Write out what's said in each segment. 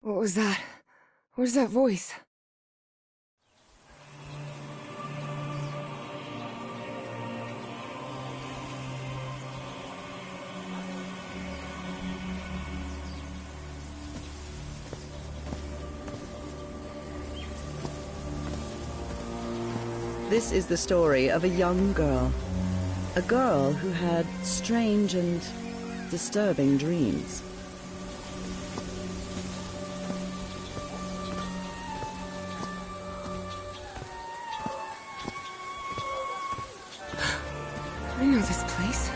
What was that? Where's that voice? This is the story of a young girl. A girl who had strange and disturbing dreams. I know this place.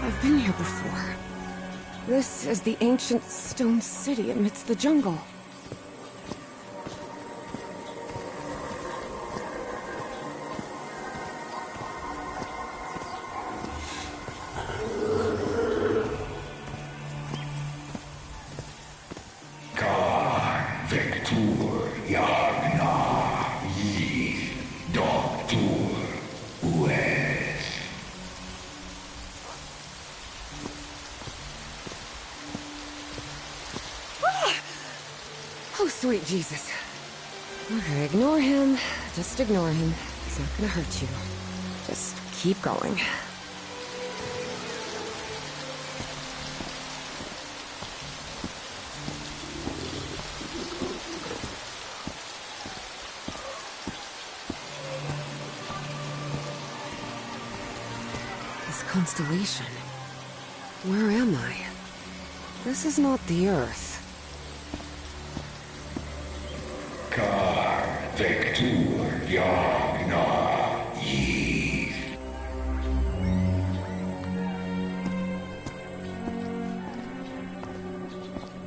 I've been here before. This is the ancient stone city amidst the jungle. Oh, sweet Jesus. Okay, ignore him. Just ignore him. He's not gonna hurt you. Just keep going. This constellation. Where am I? This is not the Earth.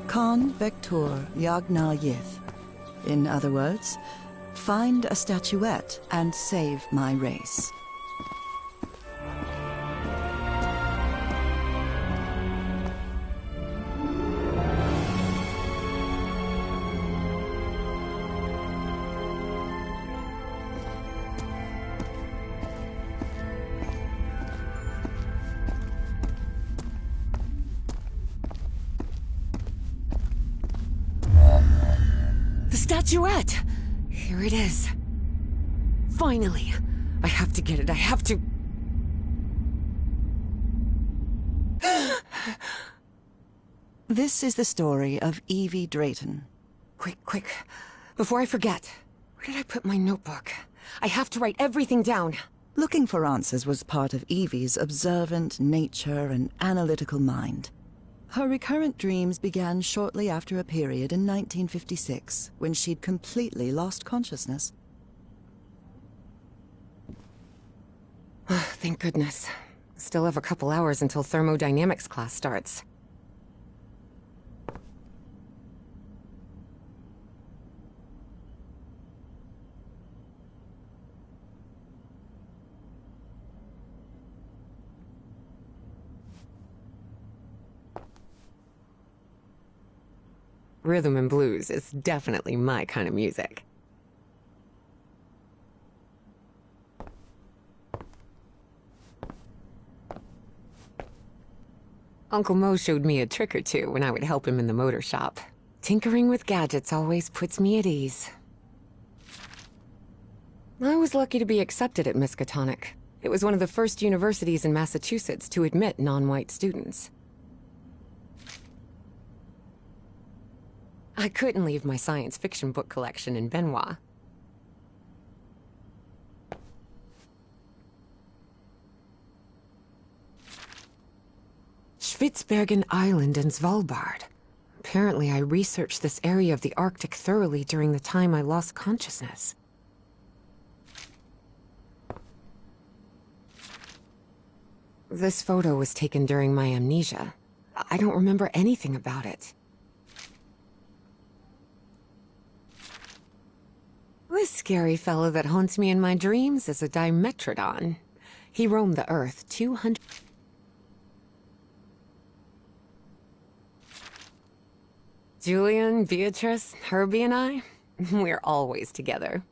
Con vector yagna yith. In other words, find a statuette and save my race. Statuette! Here it is. Finally! I have to get it, I have to... This is the story of Evie Drayton. Quick. Before I forget. Where did I put my notebook? I have to write everything down. Looking for answers was part of Evie's observant nature and analytical mind. Her recurrent dreams began shortly after a period in 1956, when she'd completely lost consciousness. Thank goodness. Still have a couple hours until thermodynamics class starts. Rhythm and blues is definitely my kind of music. Uncle Mo showed me a trick or two when I would help him in the motor shop. Tinkering with gadgets always puts me at ease. I was lucky to be accepted at Miskatonic. It was one of the first universities in Massachusetts to admit non-white students. I couldn't leave my science fiction book collection in Benoit. Spitsbergen Island and Svalbard. Apparently, I researched this area of the Arctic thoroughly during the time I lost consciousness. This photo was taken during my amnesia. I don't remember anything about it. This scary fellow that haunts me in my dreams is a Dimetrodon. He roamed the Earth 200... Julian, Beatrice, Herbie and I, we're always together.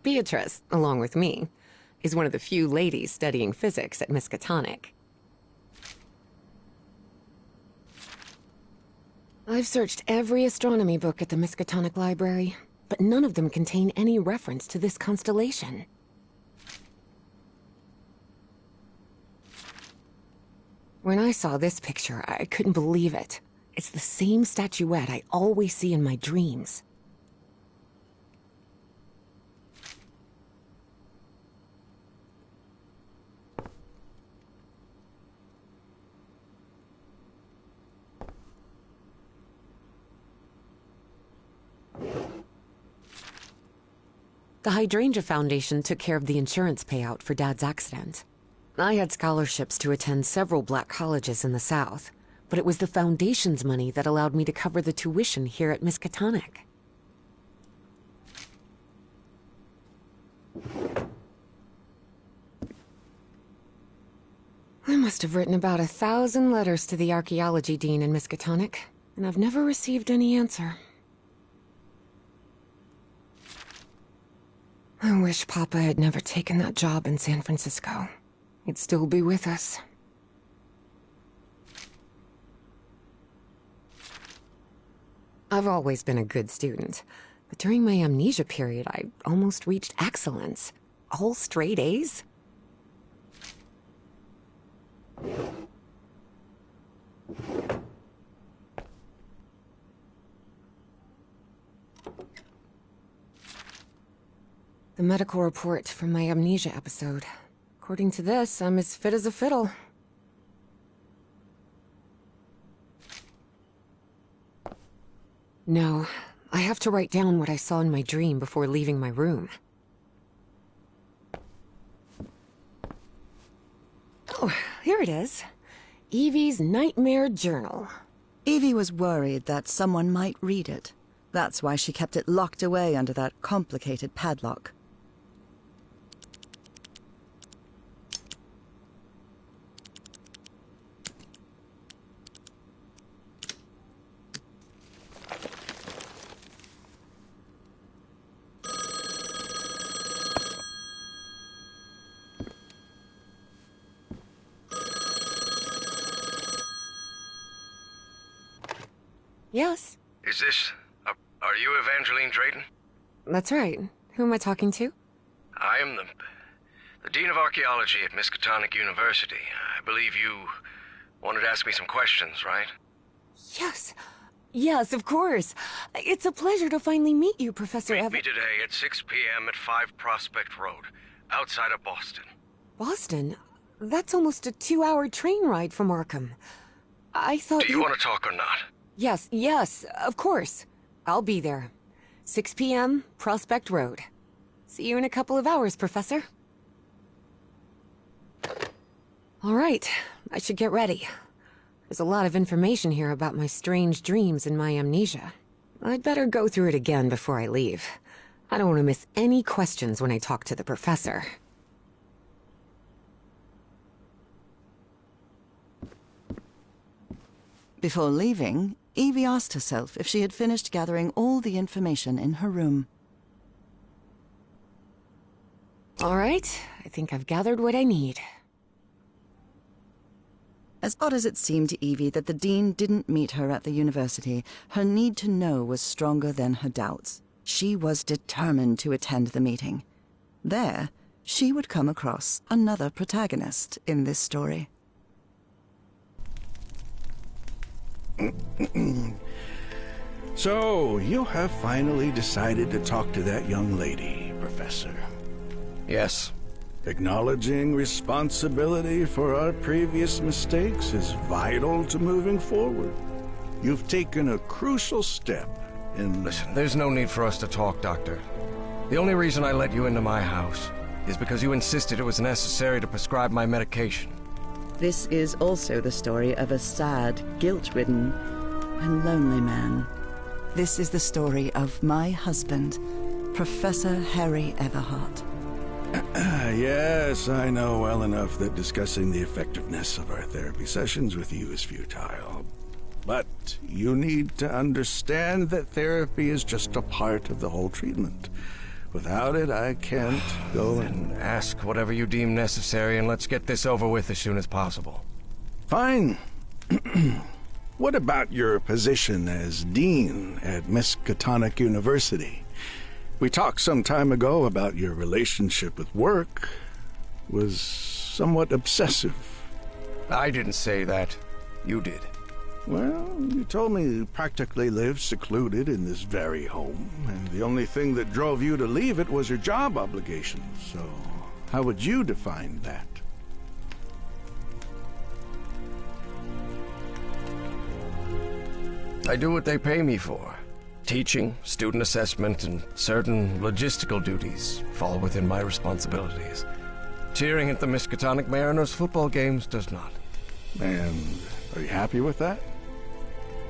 Beatrice, along with me, is one of the few ladies studying physics at Miskatonic. I've searched every astronomy book at the Miskatonic Library, but none of them contain any reference to this constellation. When I saw this picture, I couldn't believe it. It's the same statuette I always see in my dreams. The Hydrangea Foundation took care of the insurance payout for Dad's accident. I had scholarships to attend several black colleges in the South, but it was the Foundation's money that allowed me to cover the tuition here at Miskatonic. I must have written about 1,000 letters to the archaeology dean in Miskatonic, and I've never received any answer. I wish Papa had never taken that job in San Francisco. He'd still be with us. I've always been a good student, but during my amnesia period, I almost reached excellence. All straight A's. The medical report from my amnesia episode. According to this, I'm as fit as a fiddle. No, I have to write down what I saw in my dream before leaving my room. Oh, here it is. Evie's Nightmare Journal. Evie was worried that someone might read it. That's why she kept it locked away under that complicated padlock. Yes? Is this... are you Evangeline Drayton? That's right. Who am I talking to? I am the Dean of Archaeology at Miskatonic University. I believe you wanted to ask me some questions, right? Yes. Yes, of course. It's a pleasure to finally meet you, Professor Meet me today at 6 p.m. at 5 Prospect Road, outside of Boston. Boston? That's almost a 2-hour train ride from Arkham. I thought Do you want to talk or not? Yes, yes, of course. I'll be there. 6 p.m., Prospect Road. See you in a couple of hours, Professor. All right, I should get ready. There's a lot of information here about my strange dreams and my amnesia. I'd better go through it again before I leave. I don't want to miss any questions when I talk to the professor. Before leaving, Evie asked herself if she had finished gathering all the information in her room. All right, I think I've gathered what I need. As odd as it seemed to Evie that the dean didn't meet her at the university, her need to know was stronger than her doubts. She was determined to attend the meeting. There, she would come across another protagonist in this story. So, you have finally decided to talk to that young lady, Professor. Yes. Acknowledging responsibility for our previous mistakes is vital to moving forward. You've taken a crucial step in... Listen, there's no need for us to talk, Doctor. The only reason I let you into my house is because you insisted it was necessary to prescribe my medication. This is also the story of a sad, guilt-ridden, and lonely man. This is the story of my husband, Professor Harry Everhart. Yes, I know well enough that discussing the effectiveness of our therapy sessions with you is futile. But you need to understand that therapy is just a part of the whole treatment. Without it, I can't go and... Then ask whatever you deem necessary, and let's get this over with as soon as possible. Fine. What about your position as dean at Miskatonic University? We talked some time ago about your relationship with work. Was somewhat obsessive. I didn't say that. You did. Well, you told me you practically lived secluded in this very home, and the only thing that drove you to leave it was your job obligations. So, how would you define that? I do what they pay me for. Teaching, student assessment, and certain logistical duties fall within my responsibilities. Cheering at the Miskatonic Mariners football games does not. And are you happy with that?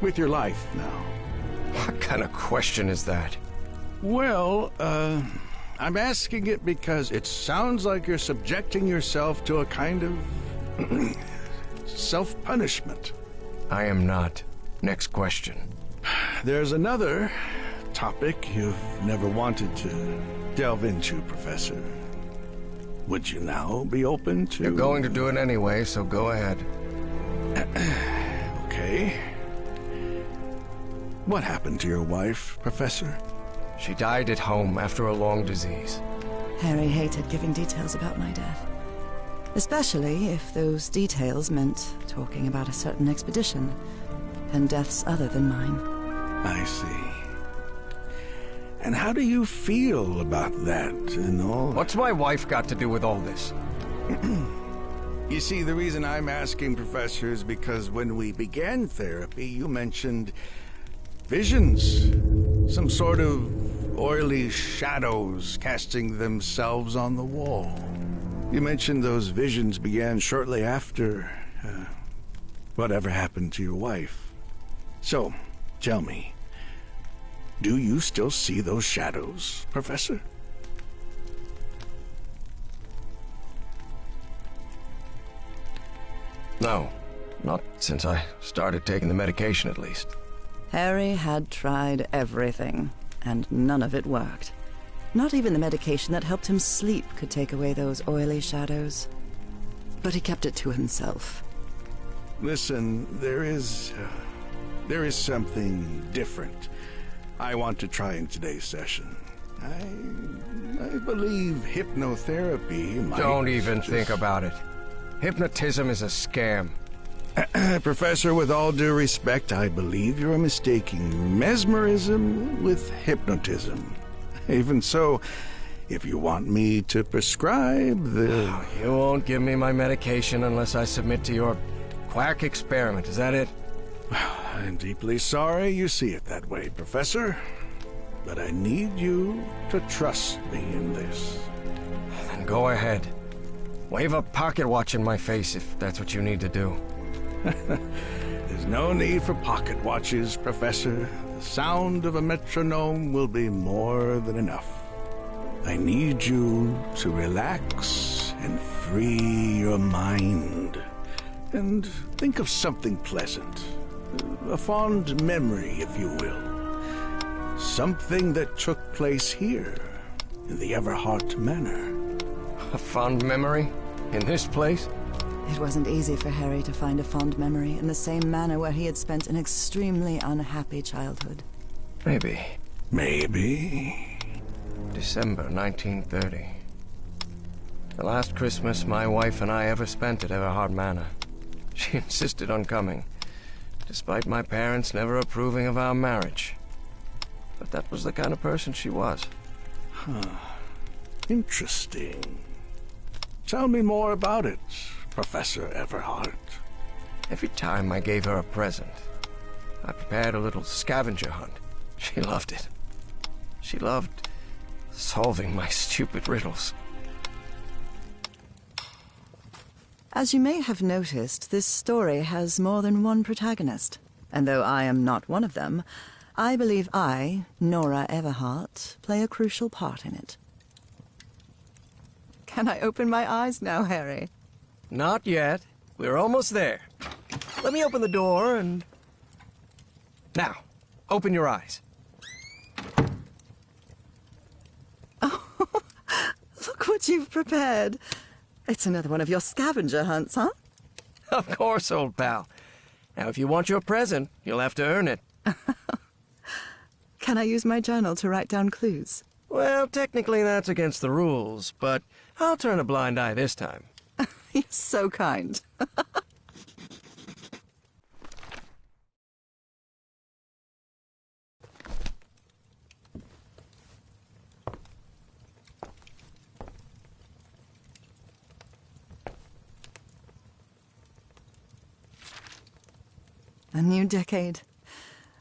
With your life now? What kind of question is that? Well, I'm asking it because it sounds like you're subjecting yourself to a kind of self-punishment. I am not. Next question. There's another topic you've never wanted to delve into, Professor. Would you now be open to... You're going to do it anyway, so go ahead. Okay. What happened to your wife, Professor? She died at home after a long disease. Harry hated giving details about my death. Especially if those details meant talking about a certain expedition and deaths other than mine. I see. And how do you feel about that and all? What's my wife got to do with all this? You see, the reason I'm asking, Professor, is because when we began therapy, you mentioned visions. Some sort of oily shadows casting themselves on the wall. You mentioned those visions began shortly after whatever happened to your wife. So, tell me, do you still see those shadows, Professor? No, not since I started taking the medication, at least. Harry had tried everything, and none of it worked. Not even the medication that helped him sleep could take away those oily shadows. But he kept it to himself. Listen, there is something different I want to try in today's session. I believe hypnotherapy might... Don't even think about it. Hypnotism is a scam. Professor, with all due respect, I believe you're mistaking mesmerism with hypnotism. Even so, if you want me to prescribe the... You won't give me my medication unless I submit to your quack experiment, is that it? I'm deeply sorry you see it that way, Professor. But I need you to trust me in this. Then go ahead. Wave a pocket watch in my face if that's what you need to do. There's no need for pocket watches, Professor. The sound of a metronome will be more than enough. I need you to relax and free your mind. And think of something pleasant. A fond memory, if you will. Something that took place here, in the Everhart Manor. A fond memory? In this place? It wasn't easy for Harry to find a fond memory in the same manor where he had spent an extremely unhappy childhood. Maybe. Maybe. December 1930. The last Christmas my wife and I ever spent at Everhart Manor. She insisted on coming, despite my parents never approving of our marriage. But that was the kind of person she was. Interesting. Tell me more about it, Professor Everhart. Every time I gave her a present, I prepared a little scavenger hunt. She loved it. She loved solving my stupid riddles. As you may have noticed, this story has more than one protagonist. And though I am not one of them, I believe I, Nora Everhart, play a crucial part in it. Can I open my eyes now, Harry? Not yet. We're almost there. Let me open the door and... Now, open your eyes. Oh, prepared. It's another one of your scavenger hunts, huh? Of course, old pal. Now, if you want your present, you'll have to earn it. Can I use my journal to write down clues? Well, technically that's against the rules, but I'll turn a blind eye this time. You're so kind. A new decade.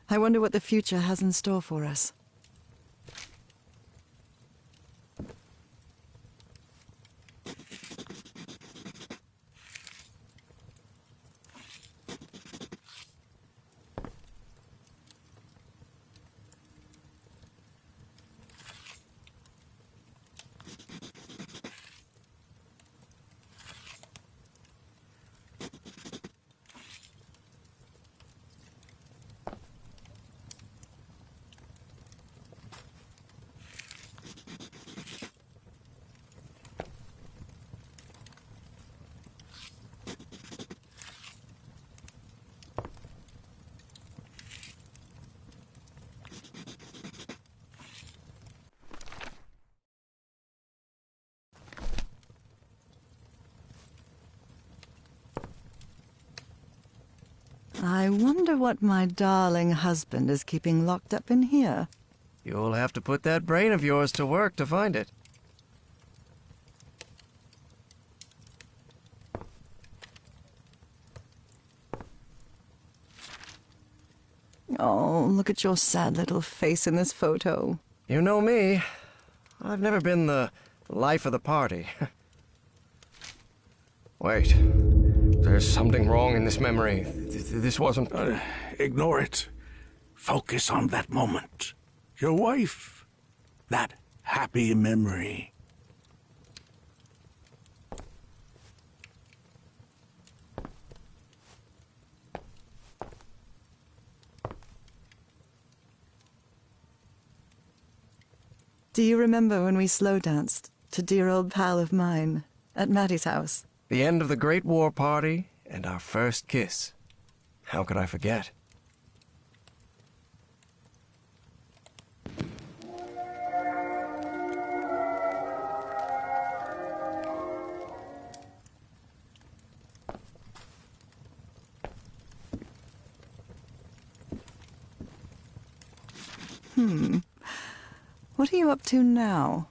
I wonder what the future has in store for us. I wonder what my darling husband is keeping locked up in here. You'll have to put that brain of yours to work to find it. Oh, look at your sad little face in this photo. You know me. I've never been the life of the party. Wait. There's something wrong in this memory. This wasn't... Ignore it. Focus on that moment. Your wife. That happy memory. Do you remember when we slow danced to Dear Old Pal of Mine at Maddie's house? The end of the Great War Party and our first kiss. How could I forget? What are you up to now?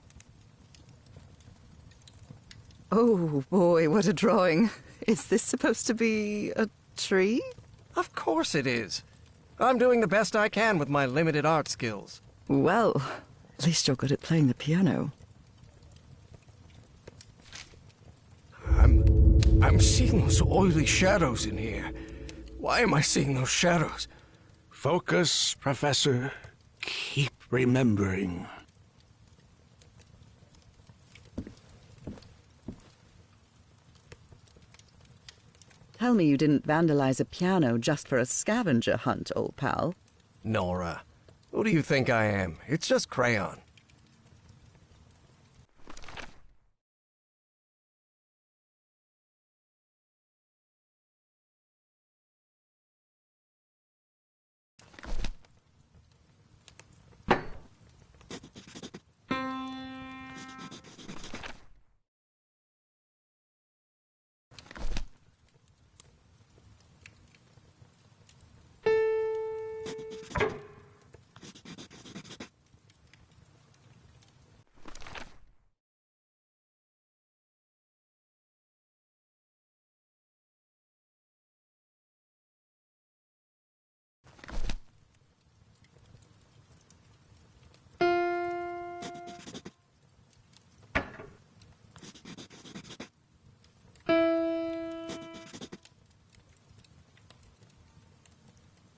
Oh boy, what a drawing. Is this supposed to be a tree? Of course it is. I'm doing the best I can with my limited art skills. Well, at least you're good at playing the piano. I'm seeing those oily shadows in here. Why am I seeing those shadows? Focus, Professor. Keep remembering. Tell me you didn't vandalize a piano just for a scavenger hunt, old pal. Nora, who do you think I am? It's just crayon.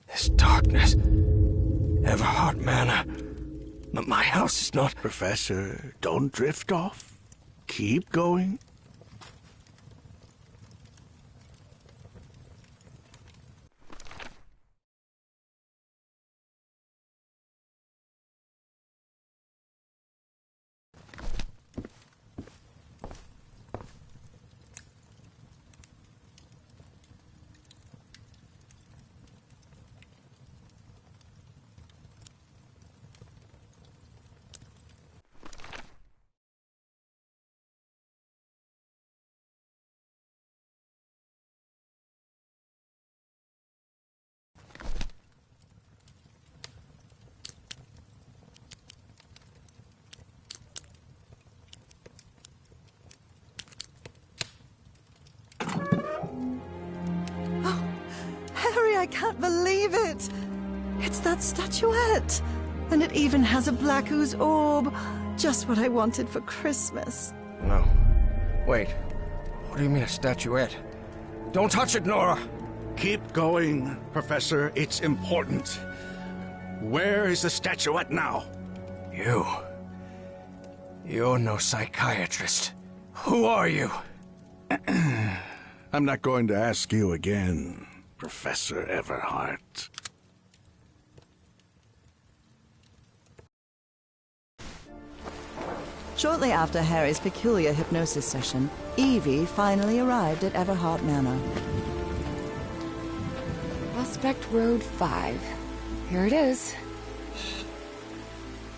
This darkness. Everhard Manor. But my house is not... Professor, don't drift off. Keep going. it! It's that statuette! And it even has a black ooze orb. Just what I wanted for Christmas. No. Wait. What do you mean a statuette? Don't touch it, Nora! Keep going, Professor. It's important. Where is the statuette now? You're no psychiatrist. Who are you? I'm not going to ask you again, Professor Everhart. Shortly after Harry's peculiar hypnosis session, Evie finally arrived at Everhart Manor. Prospect Road 5. Here it is.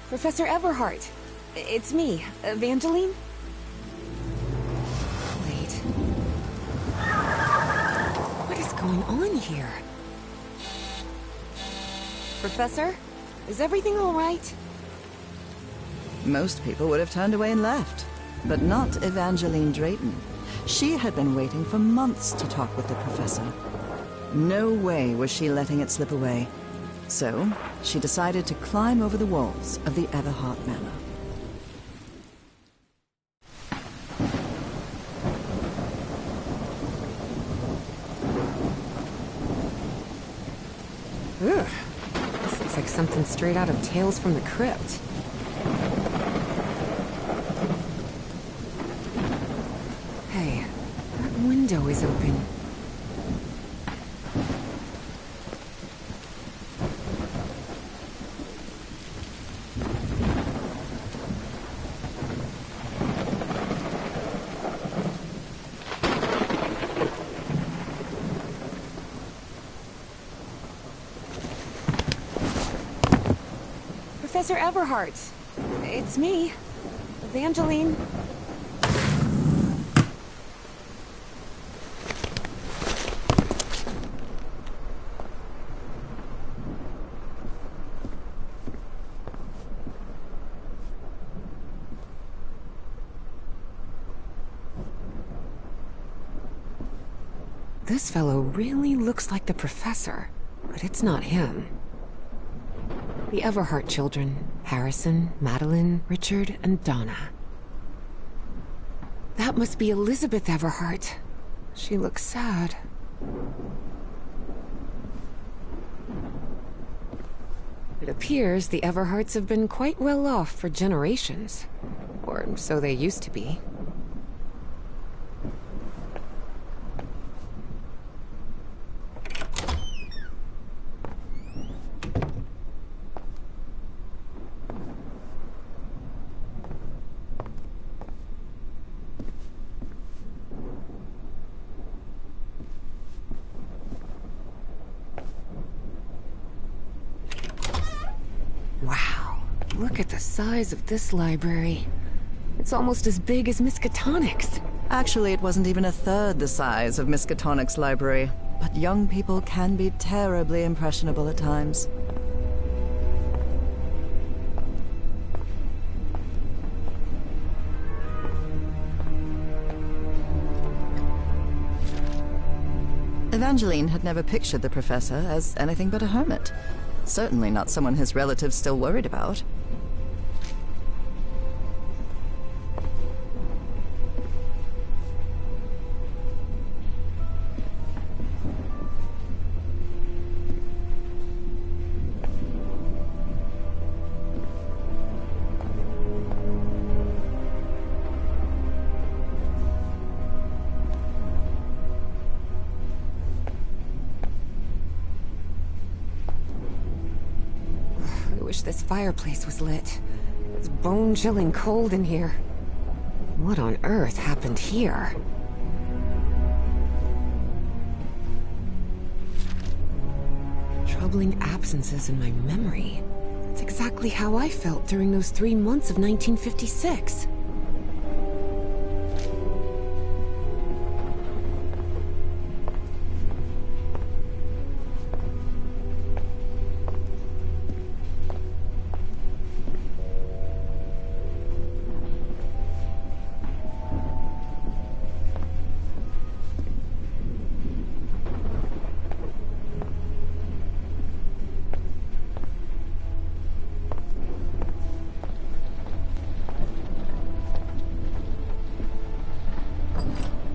Professor Everhart. It's me, Evangeline. Wait. What is going on here? Professor? Is everything all right? Most people would have turned away and left, but not Evangeline Drayton. She had been waiting for months to talk with the professor. No way was she letting it slip away. So, she decided to climb over the walls of the Everhart Manor. Ugh. This looks like something straight out of Tales from the Crypt. Hey, that window is open. Professor Everhart. It's me, Evangeline. This fellow really looks like the professor, but it's not him. The Everhart children, Harrison, Madeline, Richard, and Donna. That must be Elizabeth Everhart. She looks sad. It appears the Everharts have been quite well off for generations. Or so they used to be. Wow, look at the size of this library. It's almost as big as Miskatonic's. Actually, it wasn't even a third the size of Miskatonic's library, but young people can be terribly impressionable at times. Evangeline had never pictured the professor as anything but a hermit. Certainly not someone his relatives still worried about. I wish this fireplace was lit. It's bone-chilling cold in here. What on earth happened here? Troubling absences in my memory. That's exactly how I felt during those 3 months of 1956.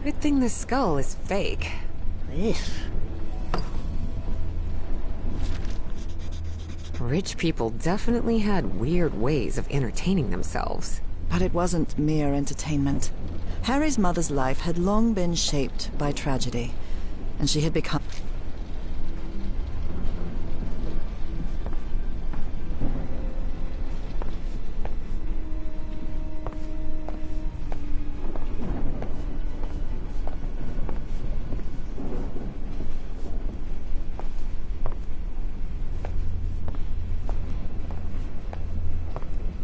Good thing the skull is fake. Rich people definitely had weird ways of entertaining themselves. But it wasn't mere entertainment. Harry's mother's life had long been shaped by tragedy, and she had become...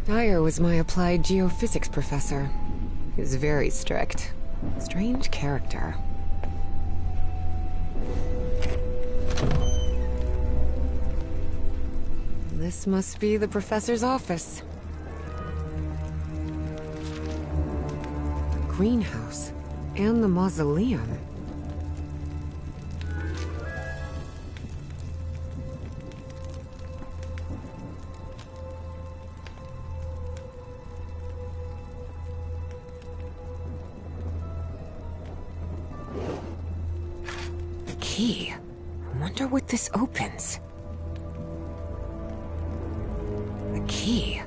Dyer was my applied geophysics professor. He was very strict. Strange character. This must be the professor's office. Greenhouse. And the mausoleum. Key. I wonder what this opens. A key.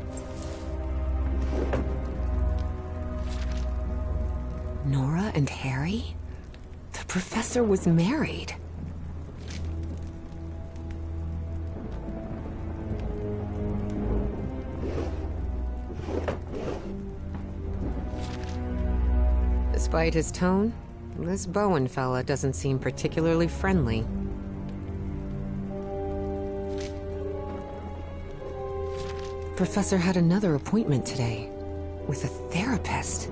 Nora and Harry? The professor was married. Despite his tone, this Bowen fella doesn't seem particularly friendly. Professor had another appointment today, with a therapist.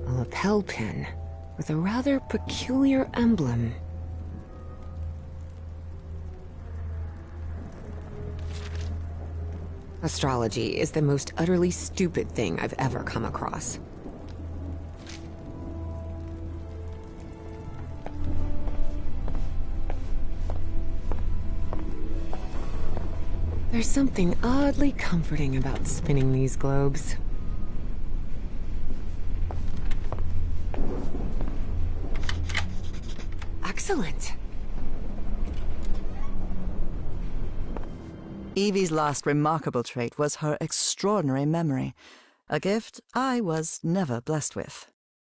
A lapel pin, with a rather peculiar emblem. Astrology is the most utterly stupid thing I've ever come across. There's something oddly comforting about spinning these globes. Excellent. Evie's last remarkable trait was her extraordinary memory, a gift I was never blessed with.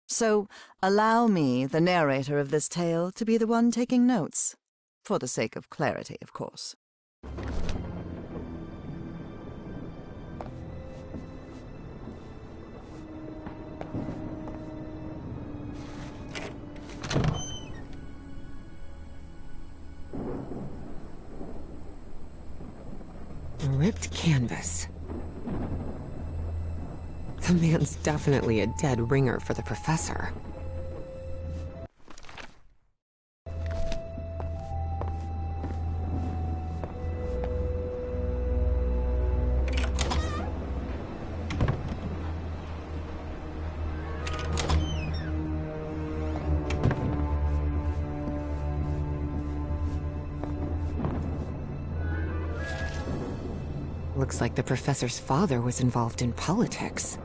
So allow me, the narrator of this tale, to be the one taking notes. For the sake of clarity, of course. A ripped canvas. The man's definitely a dead ringer for the professor. Looks like the professor's father was involved in politics.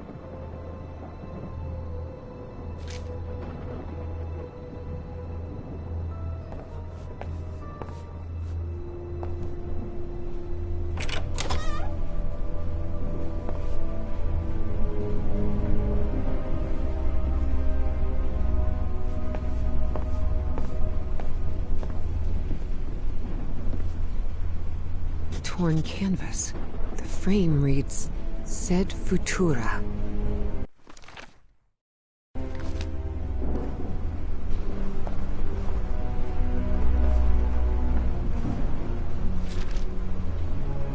Torn canvas. The frame reads, Sed Futura.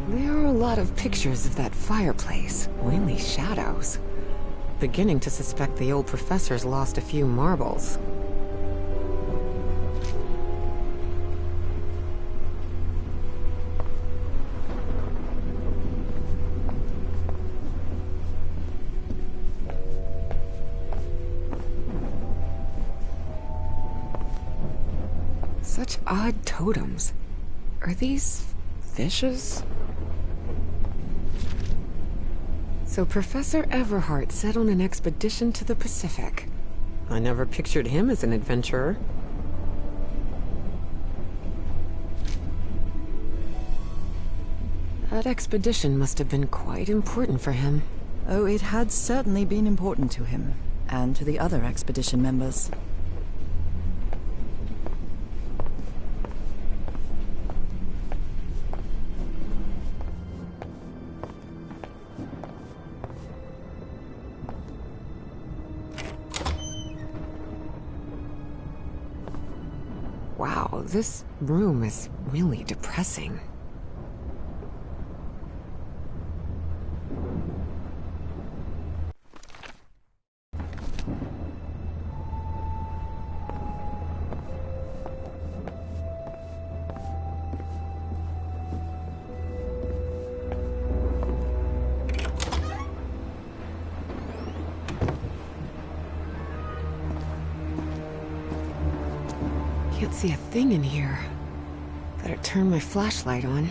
There are a lot of pictures of that fireplace, mainly shadows. Beginning to suspect the old professor's lost a few marbles. Such odd totems. Are these fishes? So Professor Everhart set on an expedition to the Pacific. I never pictured him as an adventurer. That expedition must have been quite important for him. Oh, it had certainly been important to him, and to the other expedition members. Wow, this room is really depressing. Can't see a thing in here. Better turn my flashlight on.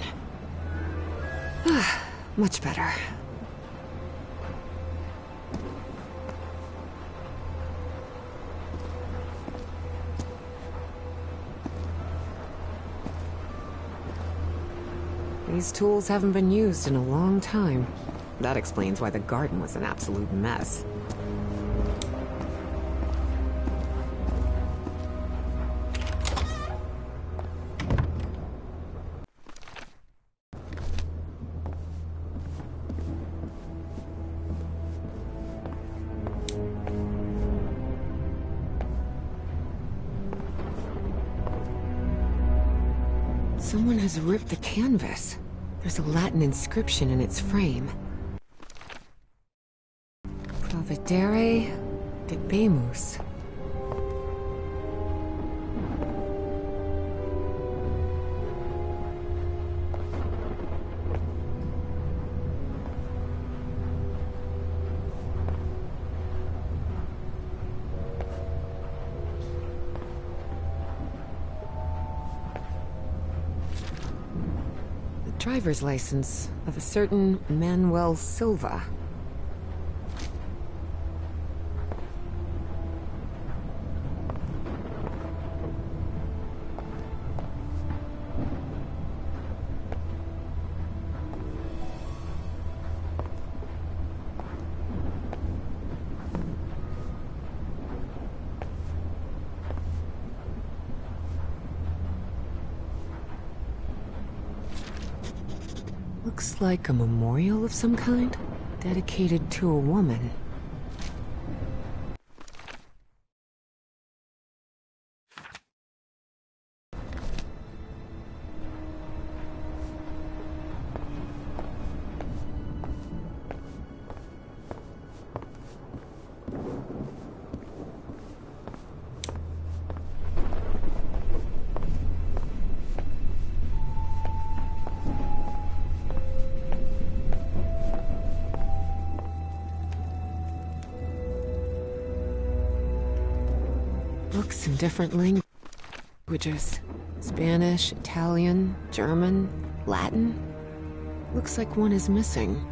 Much better. These tools haven't been used in a long time. That explains why the garden was an absolute mess. Someone has ripped the canvas. There's a Latin inscription in its frame. Providere debemus. Driver's license of a certain Manuel Silva. Looks like a memorial of some kind, dedicated to a woman. Books in different languages. Spanish, Italian, German, Latin. Looks like one is missing.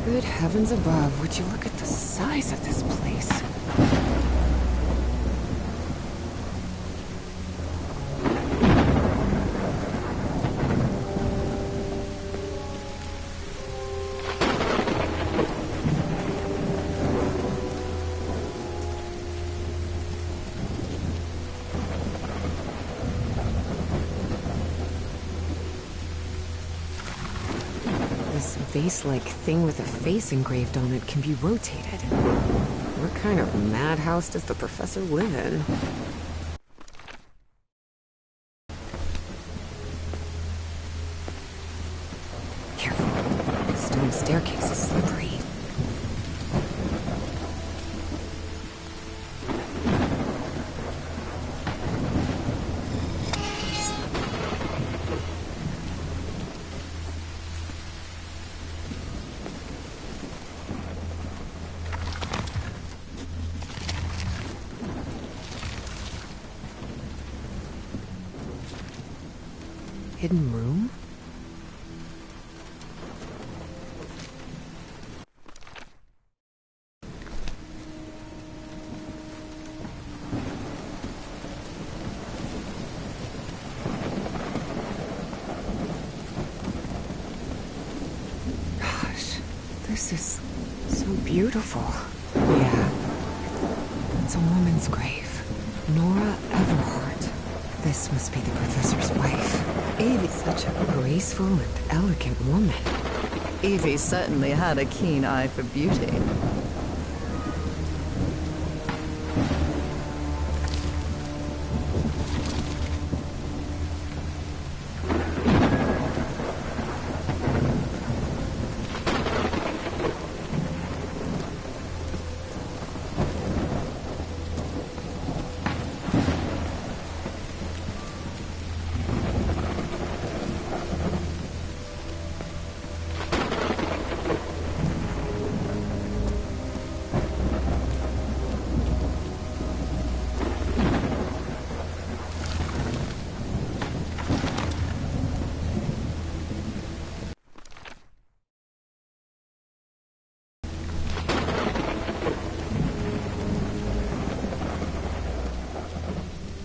Good heavens above, would you look at the size of this place? vase-like thing with a face engraved on it can be rotated. What kind of madhouse does the professor live in? Careful. The stone staircase is slippery. Hidden room? Gosh, this is so beautiful. Yeah, it's a woman's grave. Nora Everhart. This must be the professor's wife. Evie's such a graceful and elegant woman. Evie certainly had a keen eye for beauty.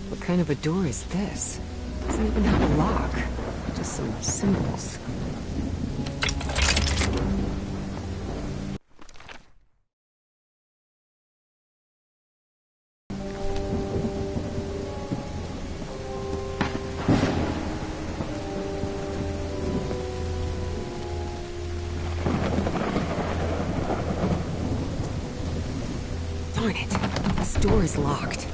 What kind of a door is this? Doesn't even have a lock. Just some symbols. Darn it. This door is locked.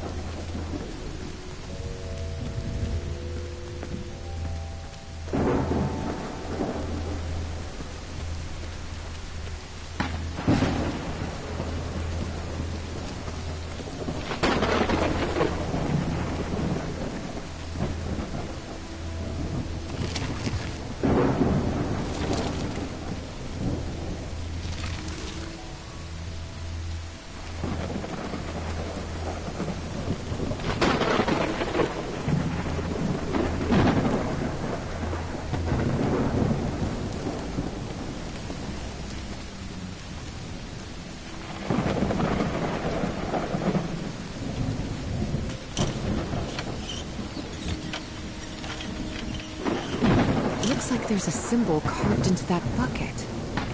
Looks like there's a symbol carved into that bucket.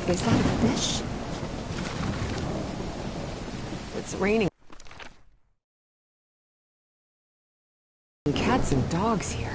Is that a fish? It's raining. Cats and dogs here.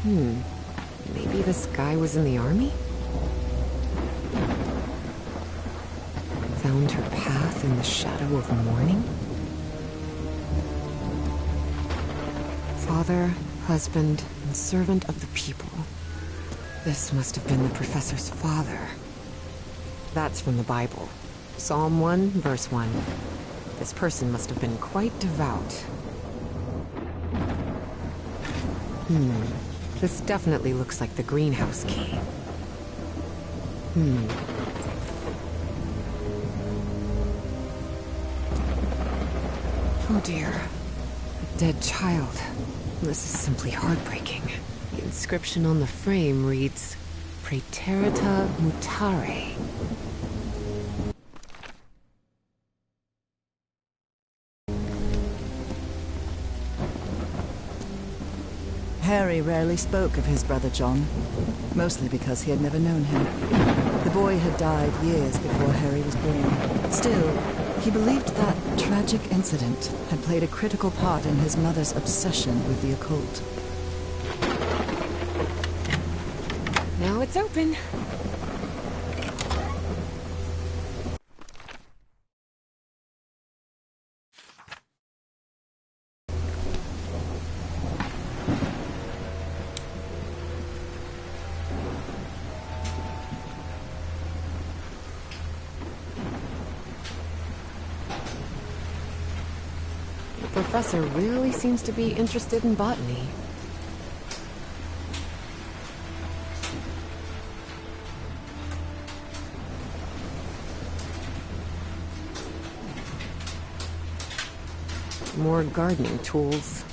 Maybe this guy was in the army? Found her path in the shadow of morning? Father, husband, and servant of the people. This must have been the professor's father. That's from the Bible. Psalm 1, verse 1. This person must have been quite devout. This definitely looks like the greenhouse key. Oh dear. A dead child. This is simply heartbreaking. The inscription on the frame reads, Praeterita mutare. Harry rarely spoke of his brother John, mostly because he had never known him. The boy had died years before Harry was born. Still, he believed that tragic incident had played a critical part in his mother's obsession with the occult. Now it's open. The professor really seems to be interested in botany. More gardening tools.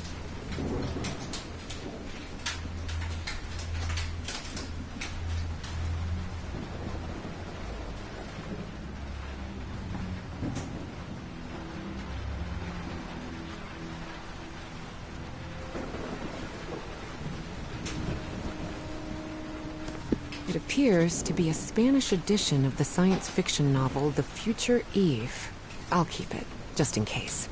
It appears to be a Spanish edition of the science fiction novel The Future Eve. I'll keep it, just in case.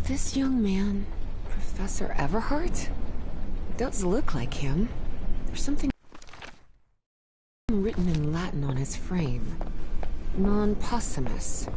this young man Professor Everhart? It does look like him. There's something written in Latin on his frame. Non possumus.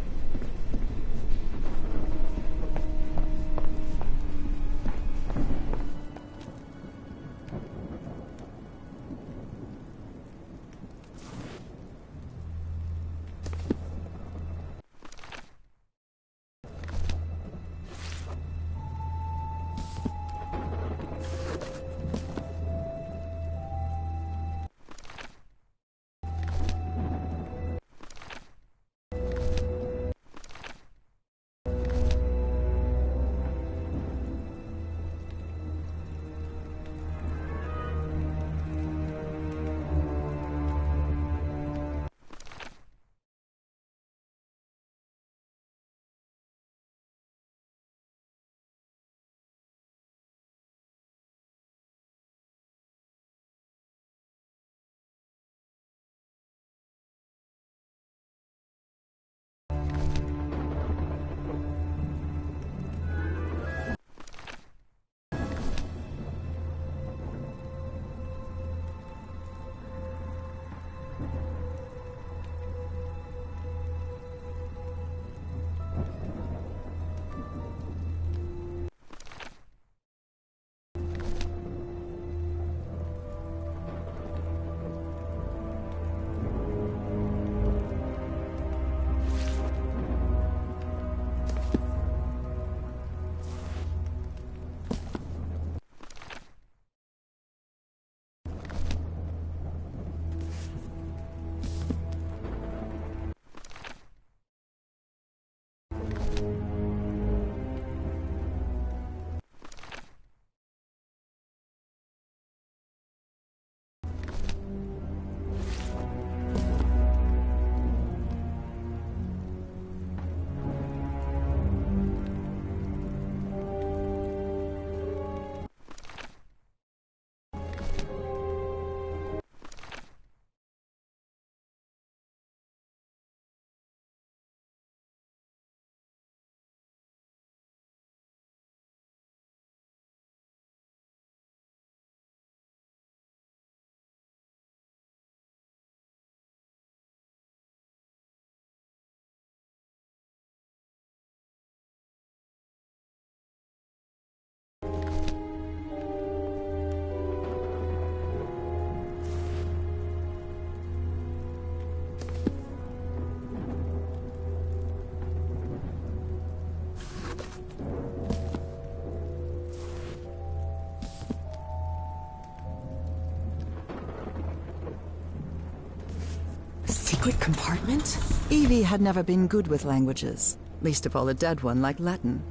Secret compartment? Evie had never been good with languages, least of all a dead one like Latin.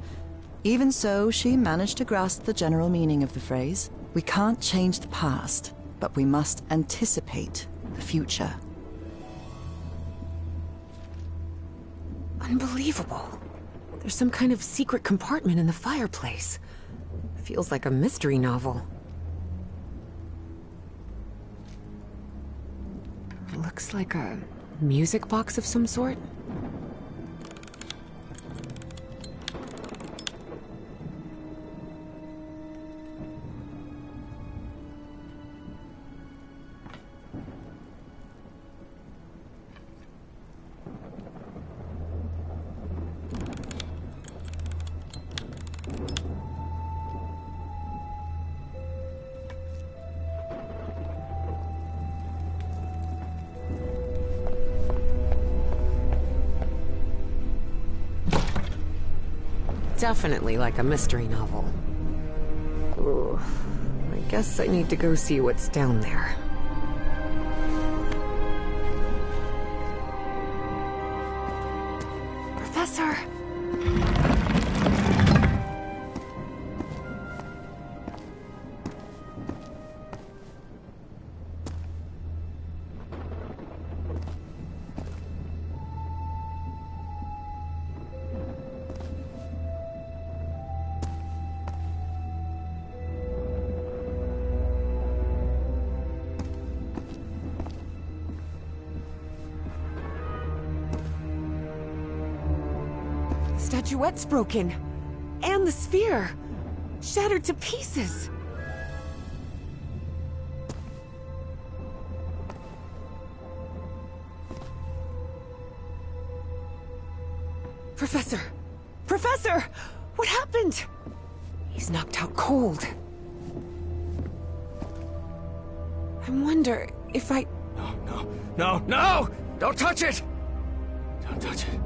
Even so, she managed to grasp the general meaning of the phrase. We can't change the past, but we must anticipate the future. Unbelievable. There's some kind of secret compartment in the fireplace. Feels like a mystery novel. Looks like a music box of some sort. Definitely like a mystery novel. Ooh, I guess I need to go see what's down there. Professor! Statuette's broken. And the sphere! Shattered to pieces! Professor! Professor! What happened? He's knocked out cold. I wonder if I... No! Don't touch it! Don't touch it.